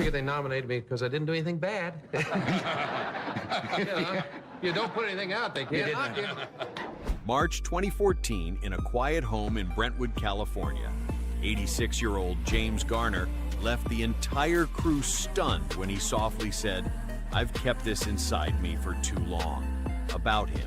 figure they nominated me because I didn't do anything bad. You know, you don't put anything out, they can't knock you. March 2014, in a quiet home in Brentwood, California, 86-year-old James Garner left the entire crew stunned when he softly said, "I've kept this inside me for too long," about him.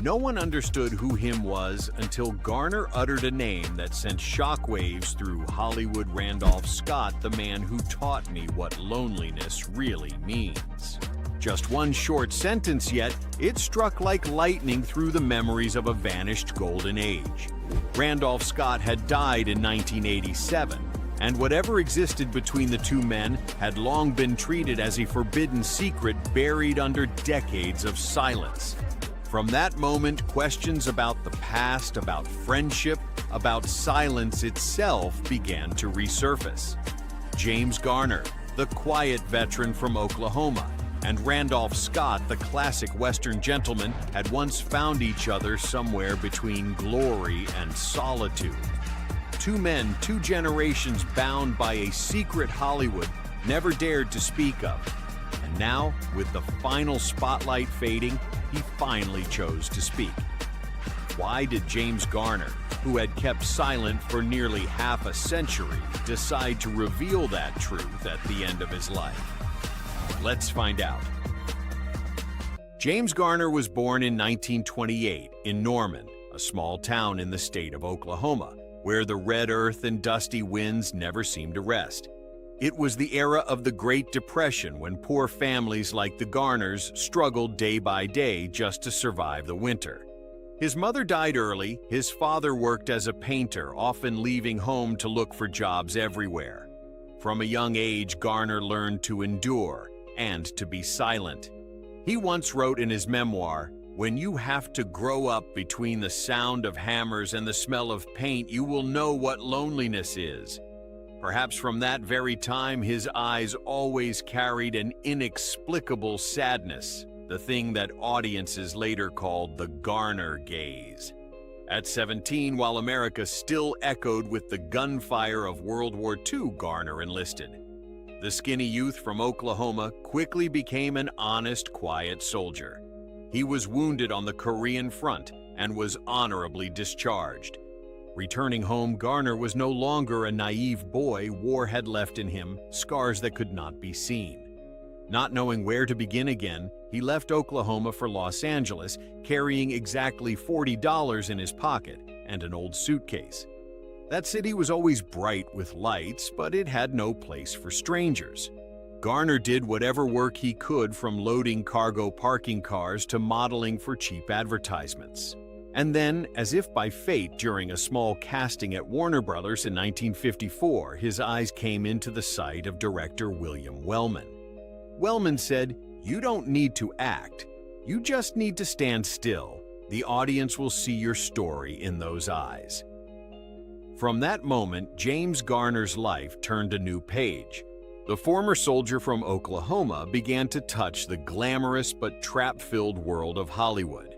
No one understood who him was until Garner uttered a name that sent shockwaves through Hollywood. Randolph Scott, the man who taught me what loneliness really means. Just one short sentence, yet it struck like lightning through the memories of a vanished golden age. Randolph Scott had died in 1987, and whatever existed between the two men had long been treated as a forbidden secret buried under decades of silence. From that moment, questions about the past, about friendship, about silence itself began to resurface. James Garner, the quiet veteran from Oklahoma, and Randolph Scott, the classic Western gentleman, had once found each other somewhere between glory and solitude. Two men, two generations bound by a secret Hollywood never dared to speak of. And now, with the final spotlight fading, he finally chose to speak. Why did James Garner, who had kept silent for nearly half a century, decide to reveal that truth at the end of his life? Let's find out. James Garner was born in 1928 in Norman, a small town in the state of Oklahoma, where the red earth and dusty winds never seemed to rest. It was the era of the Great Depression, when poor families like the Garners struggled day by day just to survive the winter. His mother died early. His father worked as a painter, often leaving home to look for jobs everywhere. From a young age, Garner learned to endure and to be silent. He once wrote in his memoir, "When you have to grow up between the sound of hammers and the smell of paint, you will know what loneliness is." Perhaps from that very time, his eyes always carried an inexplicable sadness, the thing that audiences later called the Garner gaze. At 17, while America still echoed with the gunfire of World War II, Garner enlisted. The skinny youth from Oklahoma quickly became an honest, quiet soldier. He was wounded on the Korean front and was honorably discharged. Returning home, Garner was no longer a naive boy. War had left in him scars that could not be seen. Not knowing where to begin again, he left Oklahoma for Los Angeles, carrying exactly $40 in his pocket and an old suitcase. That city was always bright with lights, but it had no place for strangers. Garner did whatever work he could, from loading cargo parking cars to modeling for cheap advertisements. And then, as if by fate, during a small casting at Warner Brothers in 1954, his eyes came into the sight of director William Wellman. Wellman said, "You don't need to act. You just need to stand still. The audience will see your story in those eyes." From that moment, James Garner's life turned a new page. The former soldier from Oklahoma began to touch the glamorous but trap-filled world of Hollywood.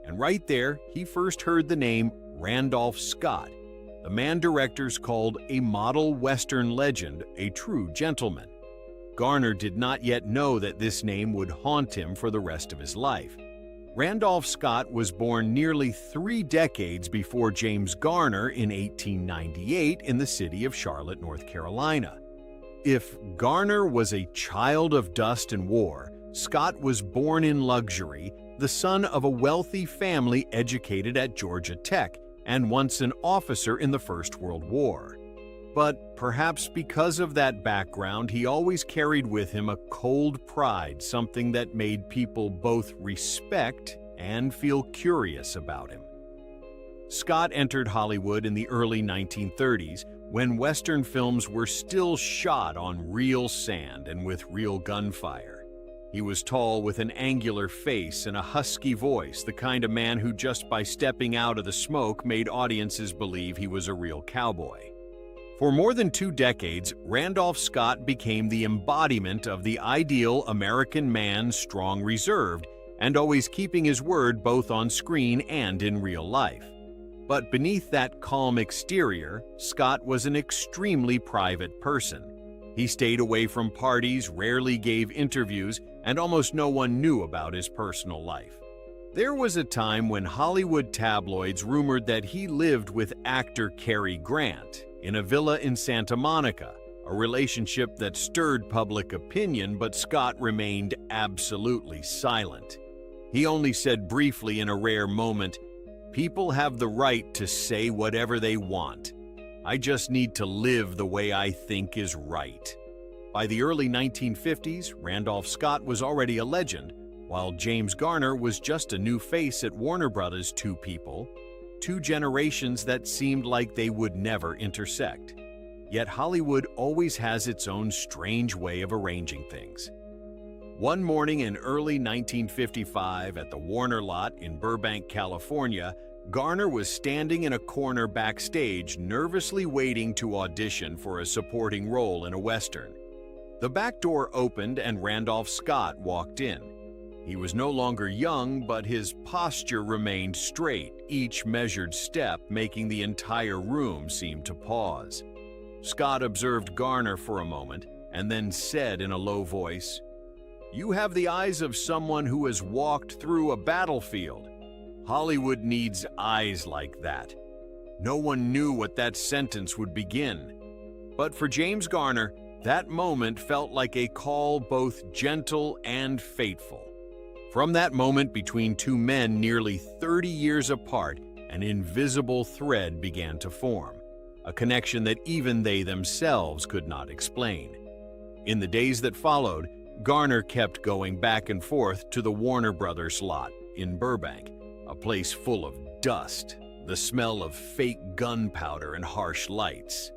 And right there, he first heard the name Randolph Scott, the man directors called a model Western legend, a true gentleman. Garner did not yet know that this name would haunt him for the rest of his life. Randolph Scott was born nearly 3 decades before James Garner in 1898 in the city of Charlotte, North Carolina. If Garner was a child of dust and war, Scott was born in luxury, the son of a wealthy family educated at Georgia Tech, and once an officer in the First World War. But perhaps because of that background, he always carried with him a cold pride, something that made people both respect and feel curious about him. Scott entered Hollywood in the early 1930s, when Western films were still shot on real sand and with real gunfire. He was tall, with an angular face and a husky voice, the kind of man who just by stepping out of the smoke made audiences believe he was a real cowboy. For more than 2 decades, Randolph Scott became the embodiment of the ideal American man, strong, reserved, and always keeping his word both on screen and in real life. But beneath that calm exterior, Scott was an extremely private person. He stayed away from parties, rarely gave interviews, and almost no one knew about his personal life. There was a time when Hollywood tabloids rumored that he lived with actor Cary Grant in a villa in Santa Monica, a relationship that stirred public opinion, but Scott remained absolutely silent. He only said briefly in a rare moment, "People have the right to say whatever they want. I just need to live the way I think is right." By the early 1950s, Randolph Scott was already a legend, while James Garner was just a new face at Warner Brothers. Two people, two generations that seemed like they would never intersect. Yet Hollywood always has its own strange way of arranging things. One morning in early 1955 at the Warner lot in Burbank, California, Garner was standing in a corner backstage, nervously waiting to audition for a supporting role in a Western. The back door opened and Randolph Scott walked in. He was no longer young, but his posture remained straight, each measured step making the entire room seem to pause. Scott observed Garner for a moment and then said in a low voice, "You have the eyes of someone who has walked through a battlefield. Hollywood needs eyes like that." No one knew what that sentence would begin. But for James Garner, that moment felt like a call both gentle and fateful. From that moment between two men nearly 30 years apart, an invisible thread began to form, a connection that even they themselves could not explain. In the days that followed, Garner kept going back and forth to the Warner Brothers lot in Burbank, a place full of dust, the smell of fake gunpowder and harsh lights.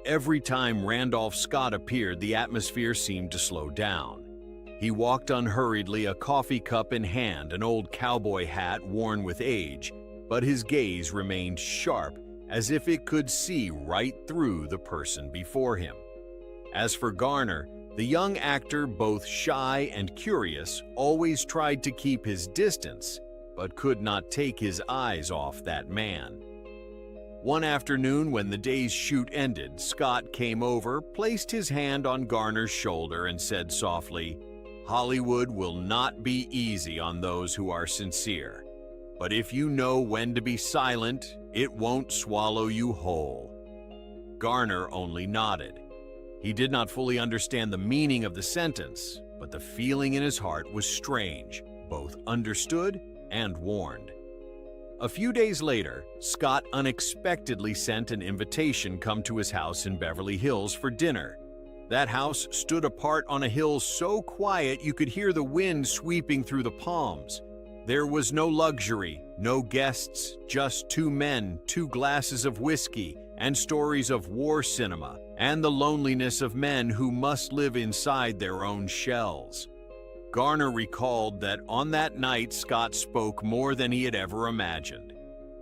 Every time Randolph Scott appeared, the atmosphere seemed to slow down. He walked unhurriedly, a coffee cup in hand, an old cowboy hat worn with age, but his gaze remained sharp, as if it could see right through the person before him. As for Garner, the young actor, both shy and curious, always tried to keep his distance, but could not take his eyes off that man. One afternoon, when the day's shoot ended, Scott came over, placed his hand on Garner's shoulder, and said softly, "Hollywood will not be easy on those who are sincere. But if you know when to be silent, it won't swallow you whole." Garner only nodded. He did not fully understand the meaning of the sentence, but the feeling in his heart was strange, both understood and warned. A few days later, Scott unexpectedly sent an invitation come to his house in Beverly Hills for dinner. That house stood apart on a hill so quiet you could hear the wind sweeping through the palms. There was no luxury, no guests, just two men, two glasses of whiskey, and stories of war cinema, and the loneliness of men who must live inside their own shells. Garner recalled that on that night Scott spoke more than he had ever imagined.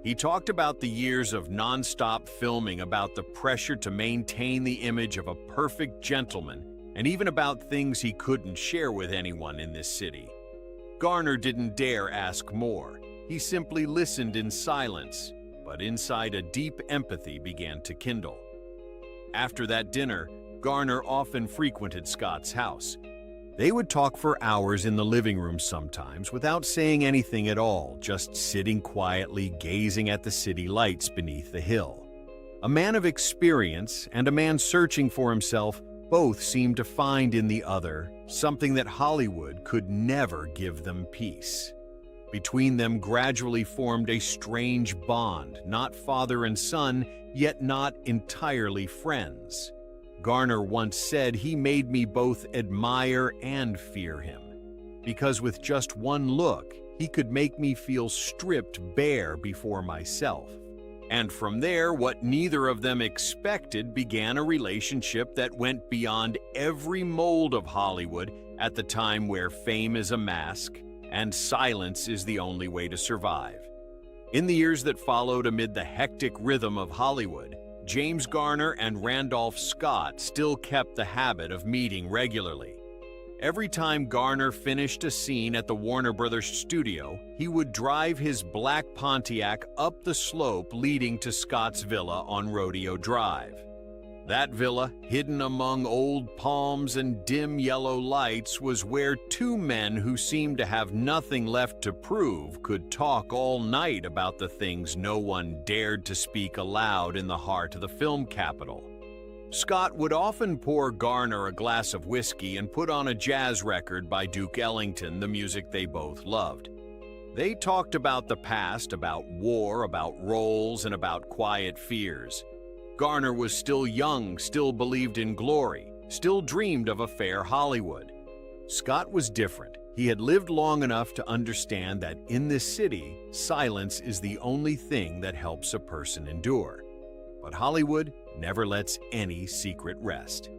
He talked about the years of non-stop filming, about the pressure to maintain the image of a perfect gentleman, and even about things he couldn't share with anyone in this city. Garner didn't dare ask more. He simply listened in silence, but inside a deep empathy began to kindle. After that dinner, Garner often frequented Scott's house. They would talk for hours in the living room sometimes without saying anything at all, just sitting quietly gazing at the city lights beneath the hill. A man of experience and a man searching for himself both seemed to find in the other something that Hollywood could never give them peace. Between them gradually formed a strange bond, not father and son, yet not entirely friends. Garner once said he made me both admire and fear him, because with just one look, he could make me feel stripped bare before myself. And from there, what neither of them expected began a relationship that went beyond every mold of Hollywood at the time where fame is a mask and silence is the only way to survive. In the years that followed, amid the hectic rhythm of Hollywood, James Garner and Randolph Scott still kept the habit of meeting regularly. Every time Garner finished a scene at the Warner Brothers studio, he would drive his black Pontiac up the slope leading to Scott's villa on Rodeo Drive. That villa, hidden among old palms and dim yellow lights, was where two men who seemed to have nothing left to prove could talk all night about the things no one dared to speak aloud in the heart of the film capital. Scott would often pour Garner a glass of whiskey and put on a jazz record by Duke Ellington, the music they both loved. They talked about the past, about war, about roles, and about quiet fears. Garner was still young, still believed in glory, still dreamed of a fair Hollywood. Scott was different. He had lived long enough to understand that in this city, silence is the only thing that helps a person endure. But Hollywood never lets any secret rest.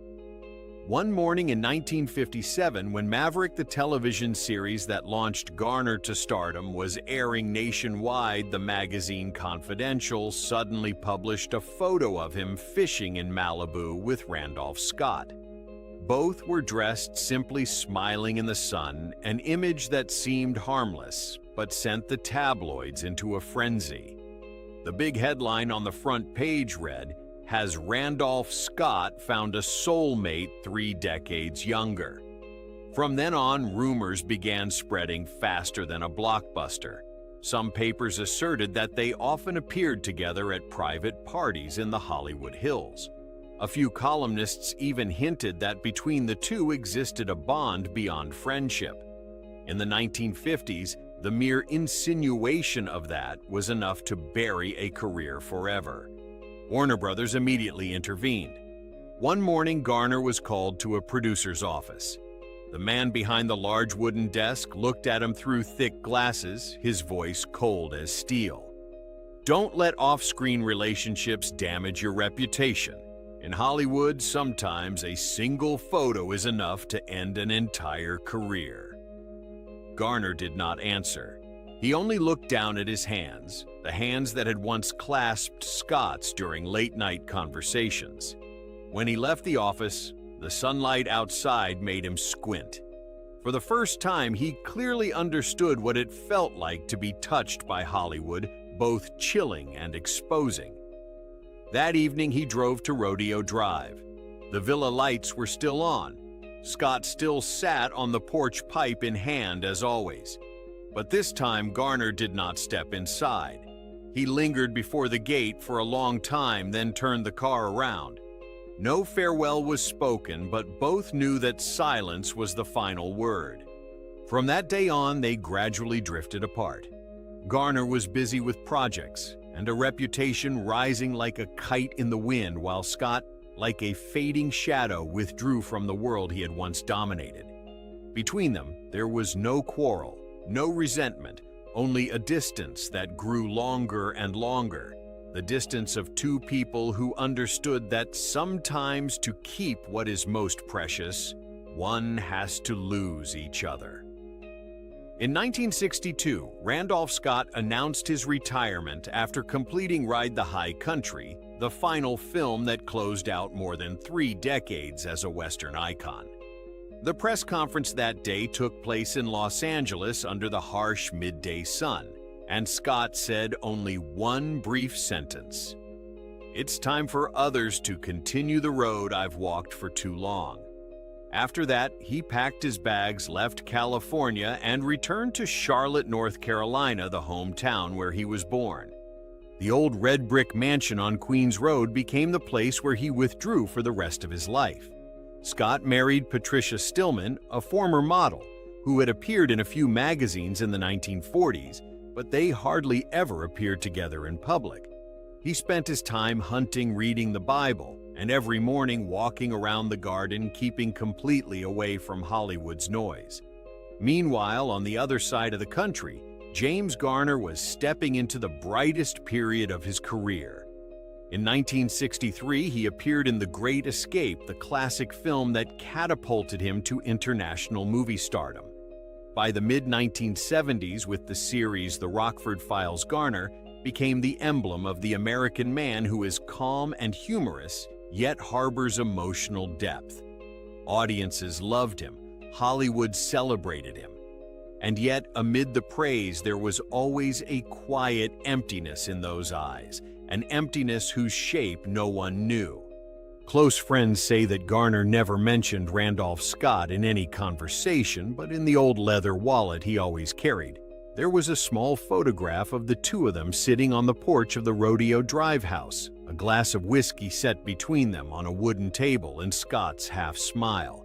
One morning in 1957, when Maverick, the television series that launched Garner to stardom, was airing nationwide, the magazine Confidential suddenly published a photo of him fishing in Malibu with Randolph Scott. Both were dressed simply smiling in the sun, an image that seemed harmless, but sent the tabloids into a frenzy. The big headline on the front page read, "Has Randolph Scott found a soulmate 3 decades younger?" From then on, rumors began spreading faster than a blockbuster. Some papers asserted that they often appeared together at private parties in the Hollywood Hills. A few columnists even hinted that between the two existed a bond beyond friendship. In the 1950s, the mere insinuation of that was enough to bury a career forever. Warner Brothers immediately intervened. One morning, Garner was called to a producer's office. The man behind the large wooden desk looked at him through thick glasses, his voice cold as steel. "Don't let off-screen relationships damage your reputation. In Hollywood, sometimes a single photo is enough to end an entire career." Garner did not answer. He only looked down at his hands, the hands that had once clasped Scott's during late-night conversations. When he left the office, the sunlight outside made him squint. For the first time, he clearly understood what it felt like to be touched by Hollywood, both chilling and exposing. That evening, he drove to Rodeo Drive. The villa lights were still on. Scott still sat on the porch pipe in hand as always. But this time, Garner did not step inside. He lingered before the gate for a long time, then turned the car around. No farewell was spoken, but both knew that silence was the final word. From that day on, they gradually drifted apart. Garner was busy with projects and a reputation rising like a kite in the wind, while Scott, like a fading shadow, withdrew from the world he had once dominated. Between them, there was no quarrel, no resentment, only a distance that grew longer and longer, the distance of two people who understood that sometimes to keep what is most precious, one has to lose each other. In 1962, Randolph Scott announced his retirement after completing Ride the High Country, the final film that closed out more than 3 decades as a Western icon. The press conference that day took place in Los Angeles under the harsh midday sun, and Scott said only one brief sentence: "It's time for others to continue the road I've walked for too long." After that, he packed his bags, left California, and returned to Charlotte, North Carolina, the hometown where he was born. The old red brick mansion on Queens Road became the place where he withdrew for the rest of his life. Scott married Patricia Stillman, a former model, who had appeared in a few magazines in the 1940s, but they hardly ever appeared together in public. He spent his time hunting, reading the Bible, and every morning walking around the garden, keeping completely away from Hollywood's noise. Meanwhile, on the other side of the country, James Garner was stepping into the brightest period of his career. In 1963, he appeared in The Great Escape, the classic film that catapulted him to international movie stardom. By the mid-1970s, with the series The Rockford Files, Garner became the emblem of the American man who is calm and humorous, yet harbors emotional depth. Audiences loved him. Hollywood celebrated him. And yet, amid the praise, there was always a quiet emptiness in those eyes, an emptiness whose shape no one knew. Close friends say that Garner never mentioned Randolph Scott in any conversation, but in the old leather wallet he always carried, there was a small photograph of the two of them sitting on the porch of the Rodeo Drive house, a glass of whiskey set between them on a wooden table and Scott's half smile.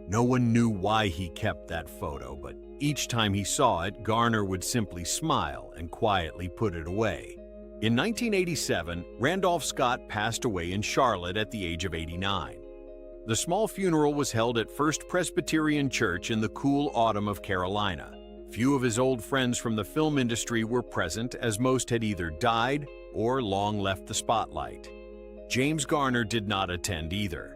No one knew why he kept that photo, but each time he saw it, Garner would simply smile and quietly put it away. In 1987, Randolph Scott passed away in Charlotte at the age of 89. The small funeral was held at First Presbyterian Church in the cool autumn of Carolina. Few of his old friends from the film industry were present, as most had either died or long left the spotlight. James Garner did not attend either.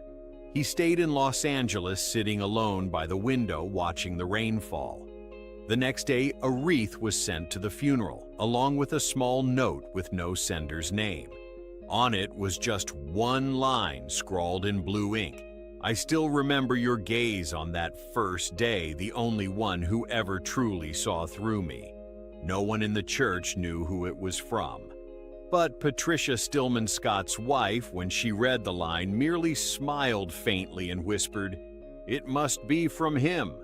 He stayed in Los Angeles, sitting alone by the window watching the rainfall. The next day, a wreath was sent to the funeral, along with a small note with no sender's name. On it was just one line scrawled in blue ink: "I still remember your gaze on that first day, the only one who ever truly saw through me." No one in the church knew who it was from. But Patricia Stillman Scott's wife, when she read the line, merely smiled faintly and whispered, "It must be from him."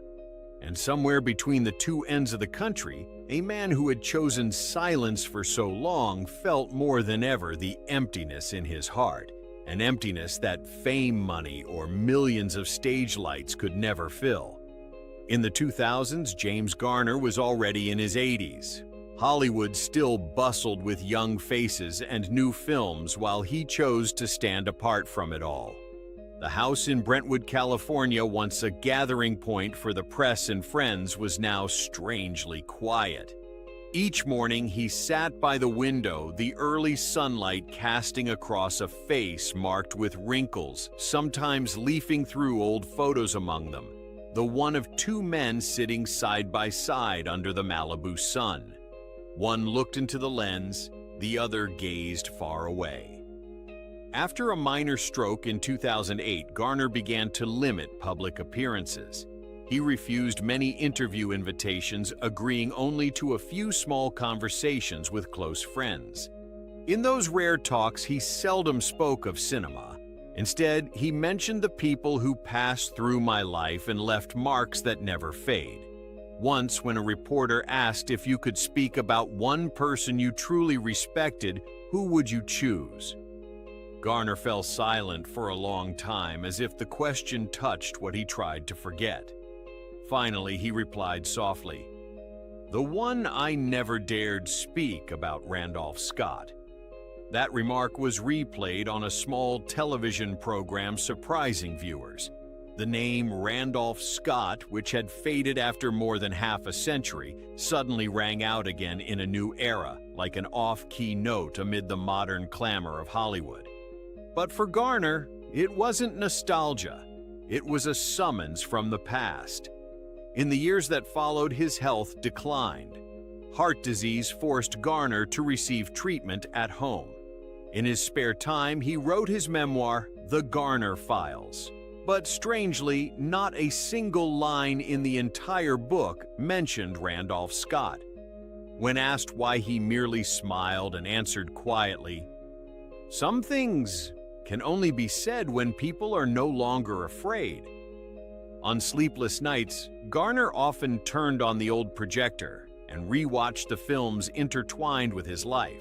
And somewhere between the two ends of the country, a man who had chosen silence for so long felt more than ever the emptiness in his heart, an emptiness that fame money or millions of stage lights could never fill. In the 2000s, James Garner was already in his 80s. Hollywood still bustled with young faces and new films, while he chose to stand apart from it all. The house in Brentwood, California, once a gathering point for the press and friends, was now strangely quiet. Each morning he sat by the window, the early sunlight casting across a face marked with wrinkles, sometimes leafing through old photos among them, the one of two men sitting side by side under the Malibu sun. One looked into the lens, the other gazed far away. After a minor stroke in 2008, Garner began to limit public appearances. He refused many interview invitations, agreeing only to a few small conversations with close friends. In those rare talks, he seldom spoke of cinema. Instead, he mentioned the people who passed through my life and left marks that never fade. Once, when a reporter asked if you could speak about one person you truly respected, who would you choose? Garner fell silent for a long time, as if the question touched what he tried to forget. Finally, he replied softly, "The one I never dared speak about Randolph Scott." That remark was replayed on a small television program, surprising viewers. The name Randolph Scott, which had faded after more than half a century, suddenly rang out again in a new era, like an off-key note amid the modern clamor of Hollywood. But for Garner, it wasn't nostalgia. It was a summons from the past. In the years that followed, his health declined. Heart disease forced Garner to receive treatment at home. In his spare time, he wrote his memoir, The Garner Files. But strangely, not a single line in the entire book mentioned Randolph Scott. When asked why, he merely smiled and answered quietly, "Some things can only be said when people are no longer afraid." On sleepless nights, Garner often turned on the old projector and rewatched the films intertwined with his life.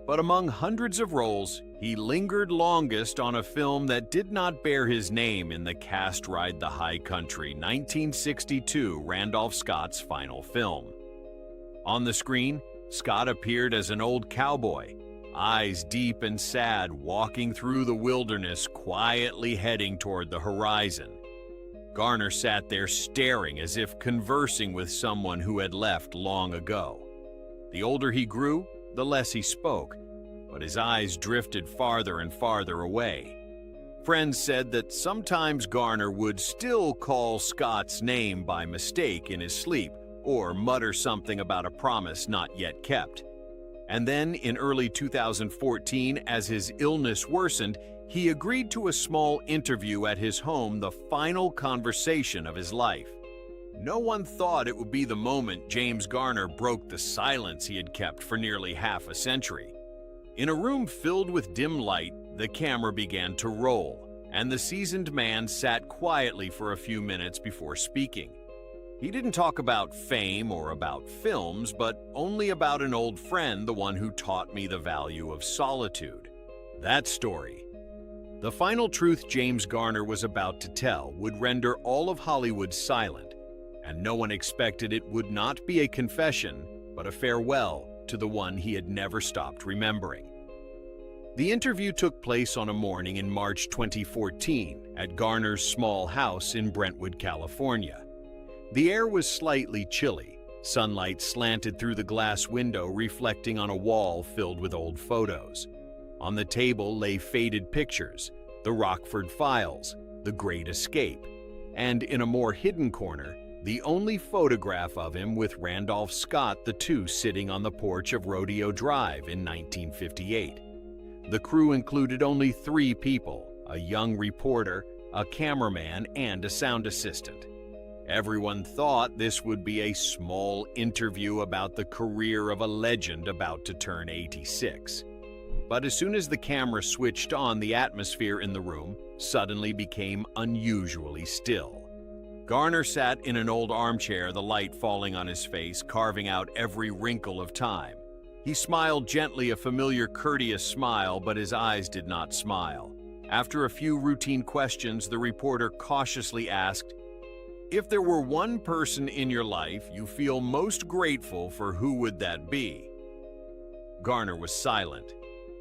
But among hundreds of roles, he lingered longest on a film that did not bear his name in the Cast Ride the High Country, 1962 Randolph Scott's final film. On the screen, Scott appeared as an old cowboy, eyes deep and sad, walking through the wilderness, quietly heading toward the horizon. Garner sat there staring, as if conversing with someone who had left long ago. The older he grew, the less he spoke, but his eyes drifted farther and farther away. Friends said that sometimes Garner would still call Scott's name by mistake in his sleep, or mutter something about a promise not yet kept. And then, in early 2014, as his illness worsened, he agreed to a small interview at his home, the final conversation of his life. No one thought it would be the moment James Garner broke the silence he had kept for nearly half a century. In a room filled with dim light, the camera began to roll. and the seasoned man sat quietly for a few minutes before speaking. He didn't talk about fame or about films, but only about an old friend, the one who taught me the value of solitude. That story. The final truth James Garner was about to tell would render all of Hollywood silent, and no one expected it would not be a confession, but a farewell to the one he had never stopped remembering. The interview took place on a morning in March 2014 at Garner's small house in Brentwood, California. The air was slightly chilly. Sunlight slanted through the glass window, reflecting on a wall filled with old photos. On the table lay faded pictures, the Rockford Files, The Great Escape, and in a more hidden corner, the only photograph of him with Randolph Scott, the two sitting on the porch of Rodeo Drive in 1958. The crew included only 3 people, a young reporter, a cameraman, and a sound assistant. Everyone thought this would be a small interview about the career of a legend about to turn 86. But as soon as the camera switched on, the atmosphere in the room suddenly became unusually still. Garner sat in an old armchair, the light falling on his face, carving out every wrinkle of time. He smiled gently, a familiar, courteous smile, but his eyes did not smile. After a few routine questions, the reporter cautiously asked, "If there were one person in your life you feel most grateful for, who would that be?" Garner was silent.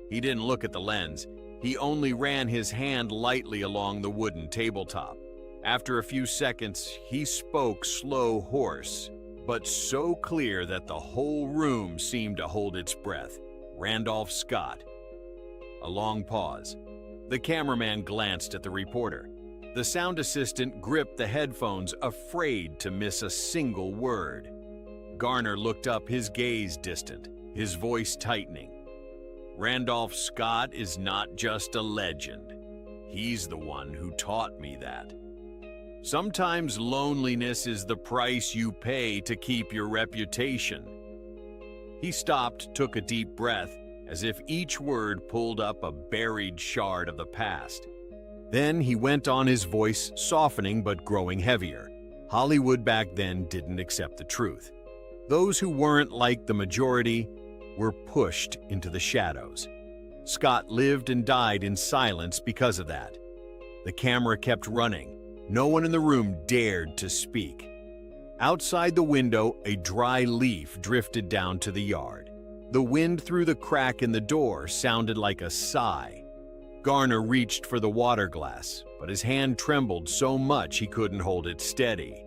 He didn't look at the lens. He only ran his hand lightly along the wooden tabletop. After a few seconds, he spoke slow, hoarse, but so clear that the whole room seemed to hold its breath. "Randolph Scott." A long pause. The cameraman glanced at the reporter. The sound assistant gripped the headphones, afraid to miss a single word. Garner looked up, his gaze distant, his voice tightening. "Randolph Scott is not just a legend. He's the one who taught me that. Sometimes loneliness is the price you pay to keep your reputation." He stopped, took a deep breath, as if each word pulled up a buried shard of the past. Then he went on, his voice softening but growing heavier. Hollywood back then didn't accept the truth. Those who weren't like the majority were pushed into the shadows. Scott lived and died in silence because of that. The camera kept running. No one in the room dared to speak. Outside the window, a dry leaf drifted down to the yard. The wind through the crack in the door sounded like a sigh. Garner reached for the water glass, but his hand trembled so much he couldn't hold it steady.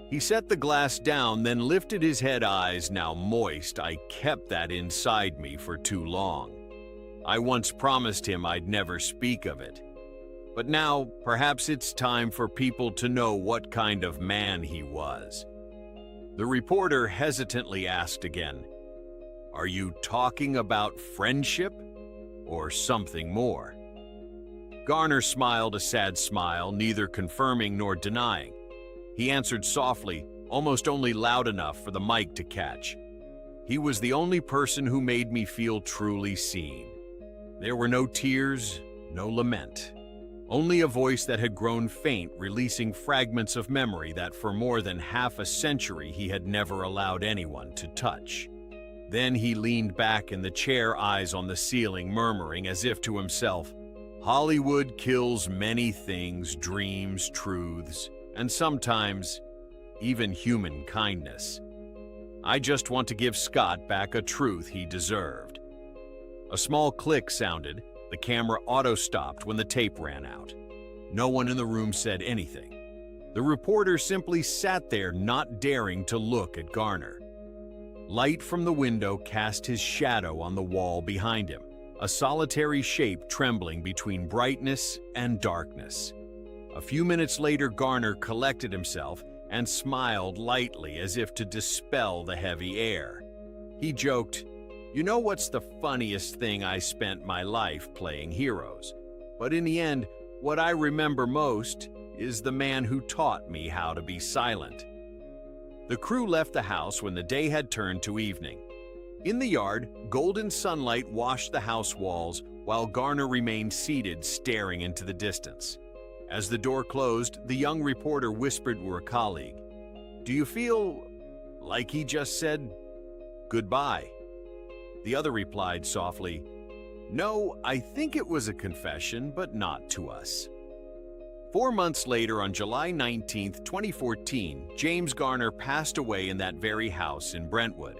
He set the glass down, then lifted his head, eyes now moist. "I kept that inside me for too long. I once promised him I'd never speak of it. But now, perhaps it's time for people to know what kind of man he was." The reporter hesitantly asked again, "Are you talking about friendship or something more?" Garner smiled a sad smile, neither confirming nor denying. He answered softly, almost only loud enough for the mic to catch. "He was the only person who made me feel truly seen. There were no tears, no lament. Only a voice that had grown faint, releasing fragments of memory that for more than half a century he had never allowed anyone to touch." Then he leaned back in the chair, eyes on the ceiling, murmuring as if to himself, "Hollywood kills many things, dreams, truths, and sometimes even human kindness. I just want to give Scott back a truth he deserved." A small click sounded. The camera auto-stopped when the tape ran out. No one in the room said anything. The reporter simply sat there, not daring to look at Garner. Light from the window cast his shadow on the wall behind him, a solitary shape trembling between brightness and darkness. A few minutes later, Garner collected himself and smiled lightly as if to dispel the heavy air. He joked, "You know what's the funniest thing? I spent my life playing heroes. But in the end, what I remember most is the man who taught me how to be silent." The crew left the house when the day had turned to evening. In the yard, golden sunlight washed the house walls, while Garner remained seated, staring into the distance. As the door closed, the young reporter whispered to her colleague, "Do you feel like he just said goodbye?" The other replied softly, "No, I think it was a confession, but not to us." 4 months later, on July 19, 2014, James Garner passed away in that very house in Brentwood.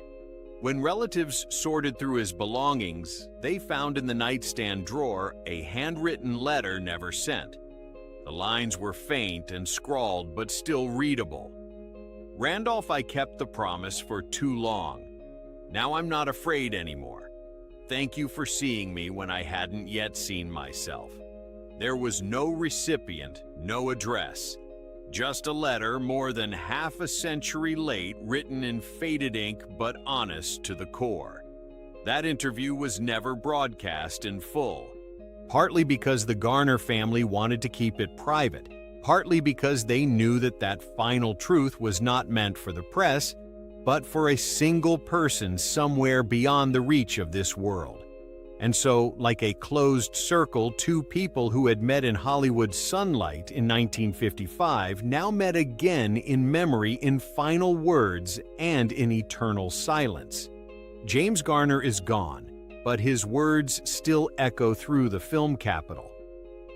When relatives sorted through his belongings, they found in the nightstand drawer a handwritten letter never sent. The lines were faint and scrawled, but still readable. "Randolph, I kept the promise for too long. Now I'm not afraid anymore. Thank you for seeing me when I hadn't yet seen myself." There was no recipient, no address. Just a letter more than half a century late, written in faded ink but honest to the core. That interview was never broadcast in full, partly because the Garner family wanted to keep it private, partly because they knew that that final truth was not meant for the press, but for a single person somewhere beyond the reach of this world. And so, like a closed circle, two people who had met in Hollywood's sunlight in 1955 now met again in memory, in final words, and in eternal silence. James Garner is gone, but his words still echo through the film capital.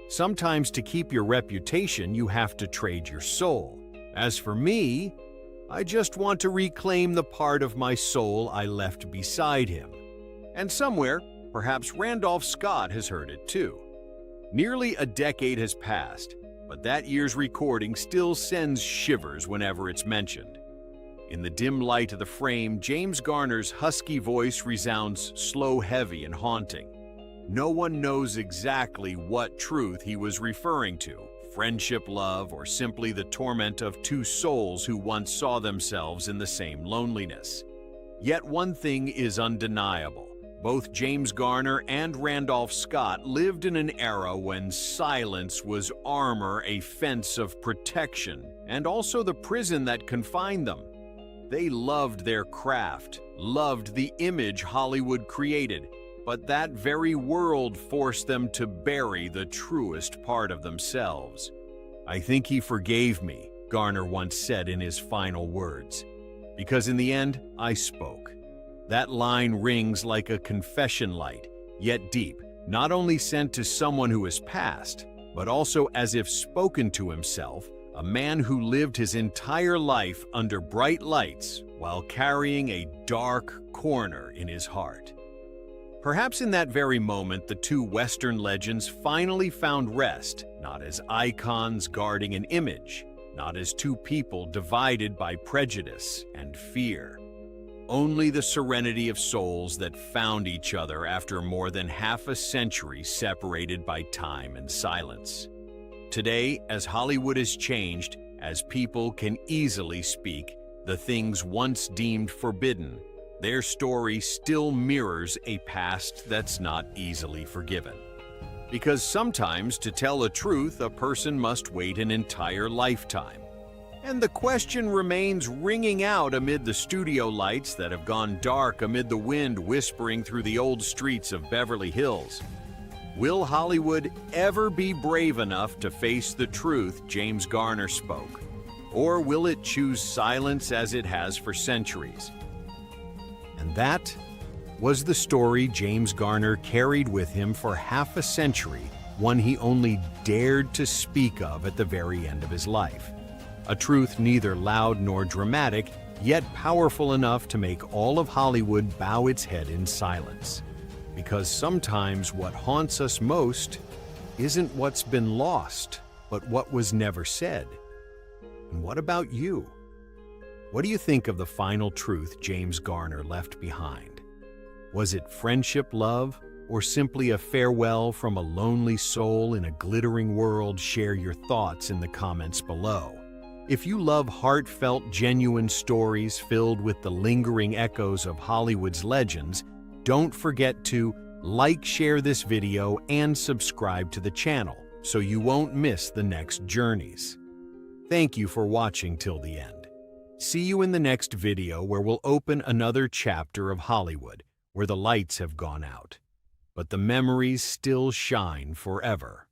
Sometimes to keep your reputation, you have to trade your soul. As for me, I just want to reclaim the part of my soul I left beside him. And somewhere, perhaps Randolph Scott has heard it too. Nearly a decade has passed, but that year's recording still sends shivers whenever it's mentioned. In the dim light of the frame, James Garner's husky voice resounds slow, heavy, and haunting. No one knows exactly what truth he was referring to, friendship, love, or simply the torment of two souls who once saw themselves in the same loneliness. Yet one thing is undeniable. Both James Garner and Randolph Scott lived in an era when silence was armor, a fence of protection, and also the prison that confined them. They loved their craft, loved the image Hollywood created, but that very world forced them to bury the truest part of themselves. "I think he forgave me," Garner once said in his final words, "because in the end, I spoke." That line rings like a confession light, yet deep, not only sent to someone who has passed, but also as if spoken to himself, a man who lived his entire life under bright lights while carrying a dark corner in his heart. Perhaps in that very moment, the two Western legends finally found rest, not as icons guarding an image, not as two people divided by prejudice and fear. Only the serenity of souls that found each other after more than half a century separated by time and silence. Today, as Hollywood has changed, as people can easily speak the things once deemed forbidden, their story still mirrors a past that's not easily forgiven. Because sometimes, to tell a truth, a person must wait an entire lifetime. And the question remains ringing out amid the studio lights that have gone dark, amid the wind whispering through the old streets of Beverly Hills. Will Hollywood ever be brave enough to face the truth James Garner spoke? Or will it choose silence as it has for centuries? And that was the story James Garner carried with him for half a century, one he only dared to speak of at the very end of his life. A truth neither loud nor dramatic, yet powerful enough to make all of Hollywood bow its head in silence. Because sometimes what haunts us most isn't what's been lost, but what was never said. And what about you? What do you think of the final truth James Garner left behind? Was it friendship, love, or simply a farewell from a lonely soul in a glittering world? Share your thoughts in the comments below. If you love heartfelt, genuine stories filled with the lingering echoes of Hollywood's legends, don't forget to like, share this video, and subscribe to the channel so you won't miss the next journeys. Thank you for watching till the end. See you in the next video where we'll open another chapter of Hollywood where the lights have gone out. but the memories still shine forever.